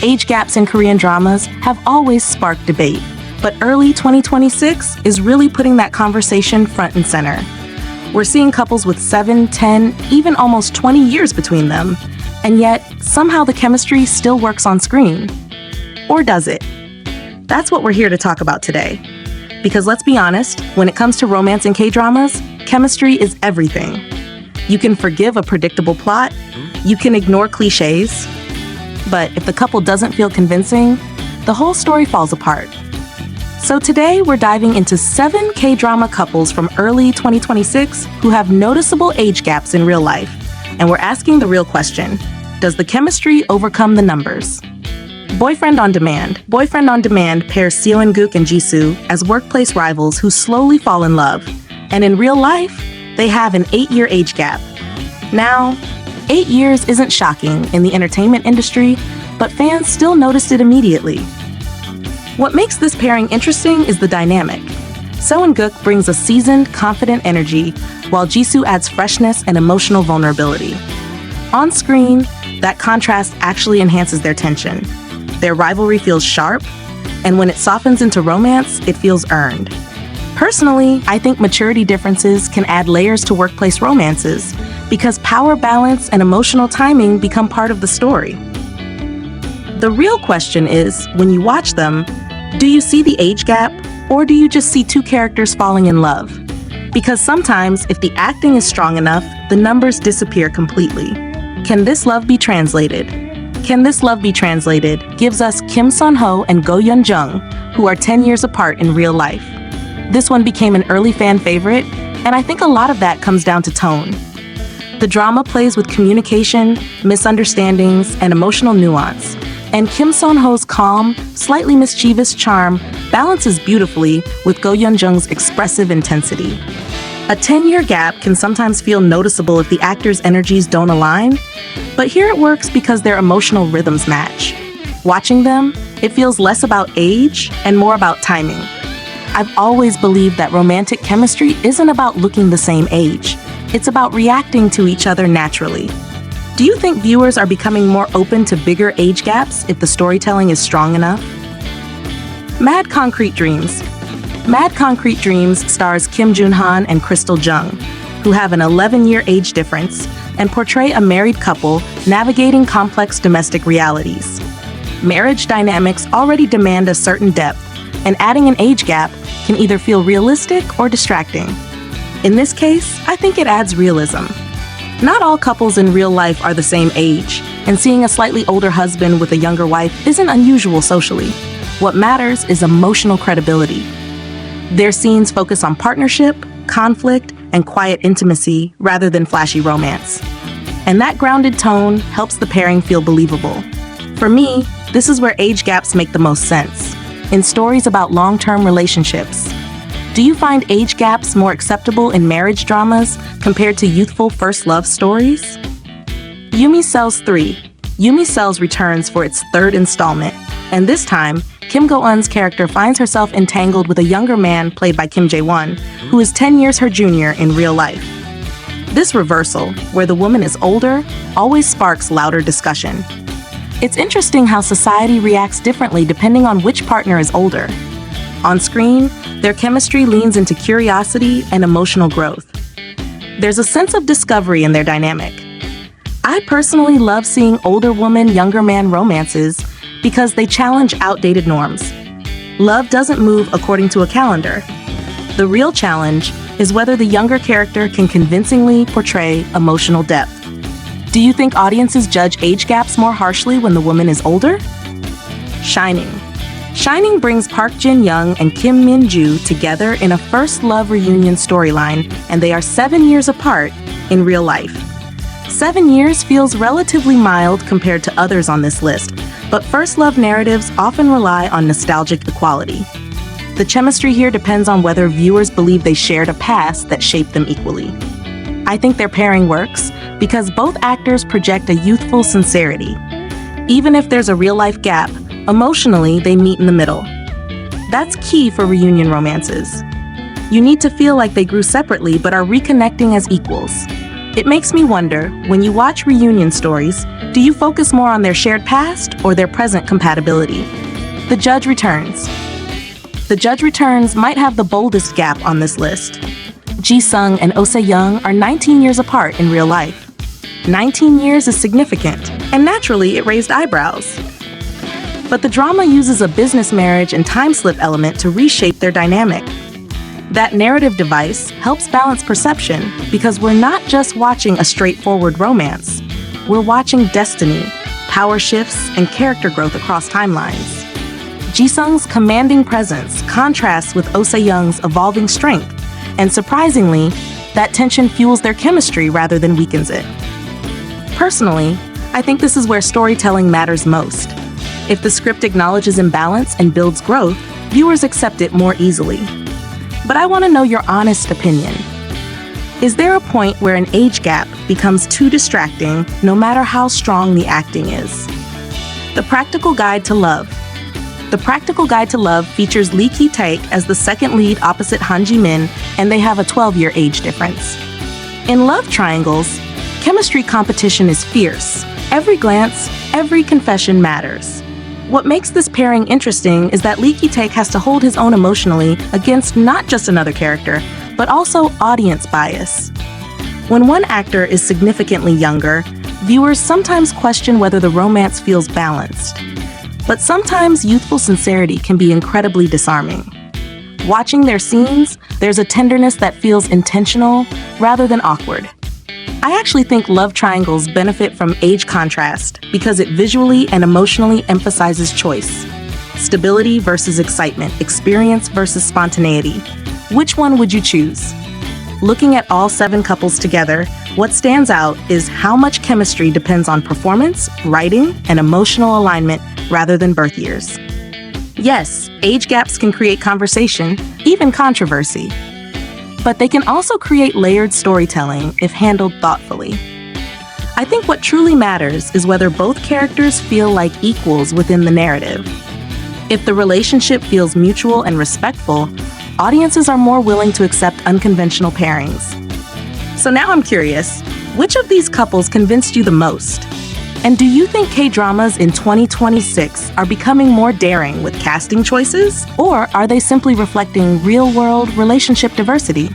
age gaps in Korean dramas have always sparked debate, but early 2026 is really putting that conversation front and center. We're seeing couples with 7, 10, even almost 20 years between them, and yet somehow the chemistry still works on screen. Or does it? That's what we're here to talk about today. Because let's be honest, when it comes to romance and K-dramas, chemistry is everything. You can forgive a predictable plot, you can ignore cliches, but if the couple doesn't feel convincing, the whole story falls apart. So today we're diving into 7 K-drama couples from early 2026 who have noticeable age gaps in real life. And we're asking the real question, does the chemistry overcome the numbers? Boyfriend on Demand. Boyfriend on Demand pairs Seo In-guk and Jisoo as workplace rivals who slowly fall in love. And in real life, they have an 8-year age gap. Now, 8 years isn't shocking in the entertainment industry, but fans still noticed it immediately. What makes this pairing interesting is the dynamic. Seo In-guk brings a seasoned, confident energy, while Jisoo adds freshness and emotional vulnerability. On screen, that contrast actually enhances their tension. Their rivalry feels sharp, and when it softens into romance, it feels earned. Personally, I think maturity differences can add layers to workplace romances because power balance and emotional timing become part of the story. The real question is, when you watch them, do you see the age gap, or do you just see 2 characters falling in love? Because sometimes, if the acting is strong enough, the numbers disappear completely. Can This Love Be Translated? Can This Love Be Translated gives us Kim Sun-ho and Go Yeon-jung, who are 10 years apart in real life. This one became an early fan favorite, and I think a lot of that comes down to tone. The drama plays with communication, misunderstandings, and emotional nuance, and Kim Sun-ho's calm, slightly mischievous charm balances beautifully with Go Yeon-jung's expressive intensity. A 10-year gap can sometimes feel noticeable if the actors' energies don't align, but here it works because their emotional rhythms match. Watching them, it feels less about age and more about timing. I've always believed that romantic chemistry isn't about looking the same age. It's about reacting to each other naturally. Do you think viewers are becoming more open to bigger age gaps if the storytelling is strong enough? Mad Concrete Dreams. Mad Concrete Dreams stars Kim Joon-han and Crystal Jung, who have an 11-year age difference and portray a married couple navigating complex domestic realities. Marriage dynamics already demand a certain depth, and adding an age gap can either feel realistic or distracting. In this case, I think it adds realism. Not all couples in real life are the same age, and seeing a slightly older husband with a younger wife isn't unusual socially. What matters is emotional credibility. Their scenes focus on partnership, conflict, and quiet intimacy rather than flashy romance. And that grounded tone helps the pairing feel believable. For me, this is where age gaps make the most sense. In stories about long-term relationships, do you find age gaps more acceptable in marriage dramas compared to youthful first love stories? Yumi Cells 3. Yumi Cells returns for its 3rd installment, and this time, Kim Go-eun's character finds herself entangled with a younger man played by Kim Jae-won, who is 10 years her junior in real life. This reversal, where the woman is older, always sparks louder discussion. It's interesting how society reacts differently depending on which partner is older. On screen, their chemistry leans into curiosity and emotional growth. There's a sense of discovery in their dynamic. I personally love seeing older woman, younger man romances because they challenge outdated norms. Love doesn't move according to a calendar. The real challenge is whether the younger character can convincingly portray emotional depth. Do you think audiences judge age gaps more harshly when the woman is older? Shining. Shining brings Park Jin-young and Kim Min-joo together in a first love reunion storyline, and they are 7 years apart in real life. 7 years feels relatively mild compared to others on this list, but first love narratives often rely on nostalgic equality. The chemistry here depends on whether viewers believe they shared a past that shaped them equally. I think their pairing works because both actors project a youthful sincerity. Even if there's a real-life gap, emotionally they meet in the middle. That's key for reunion romances. You need to feel like they grew separately but are reconnecting as equals. It makes me wonder, when you watch reunion stories, do you focus more on their shared past or their present compatibility? The Judge Returns. The Judge Returns might have the boldest gap on this list. Ji-sung and Oh-se-young are 19 years apart in real life. 19 years is significant, and naturally it raised eyebrows. But the drama uses a business marriage and time slip element to reshape their dynamic. That narrative device helps balance perception because we're not just watching a straightforward romance. We're watching destiny, power shifts, and character growth across timelines. Ji-sung's commanding presence contrasts with Oh-se-young's evolving strength, and surprisingly, that tension fuels their chemistry rather than weakens it. Personally, I think this is where storytelling matters most. If the script acknowledges imbalance and builds growth, viewers accept it more easily. But I want to know your honest opinion. Is there a point where an age gap becomes too distracting, no matter how strong the acting is? The Practical Guide to Love. The Practical Guide to Love features Lee Ki-taek as the second lead opposite Han Ji-min, and they have a 12-year age difference. In love triangles, chemistry competition is fierce. Every glance, every confession matters. What makes this pairing interesting is that Lee Ki-taek has to hold his own emotionally against not just another character, but also audience bias. When one actor is significantly younger, viewers sometimes question whether the romance feels balanced. But sometimes youthful sincerity can be incredibly disarming. Watching their scenes, there's a tenderness that feels intentional rather than awkward. I actually think love triangles benefit from age contrast because it visually and emotionally emphasizes choice. Stability versus excitement, experience versus spontaneity. Which one would you choose? Looking at all 7 couples together, what stands out is how much chemistry depends on performance, writing, and emotional alignment rather than birth years. Yes, age gaps can create conversation, even controversy. But they can also create layered storytelling if handled thoughtfully. I think what truly matters is whether both characters feel like equals within the narrative. If the relationship feels mutual and respectful, audiences are more willing to accept unconventional pairings. So now I'm curious, which of these couples convinced you the most? And do you think K-dramas in 2026 are becoming more daring with casting choices, or are they simply reflecting real-world relationship diversity?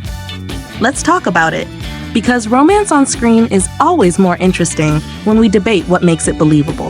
Let's talk about it, because romance on screen is always more interesting when we debate what makes it believable.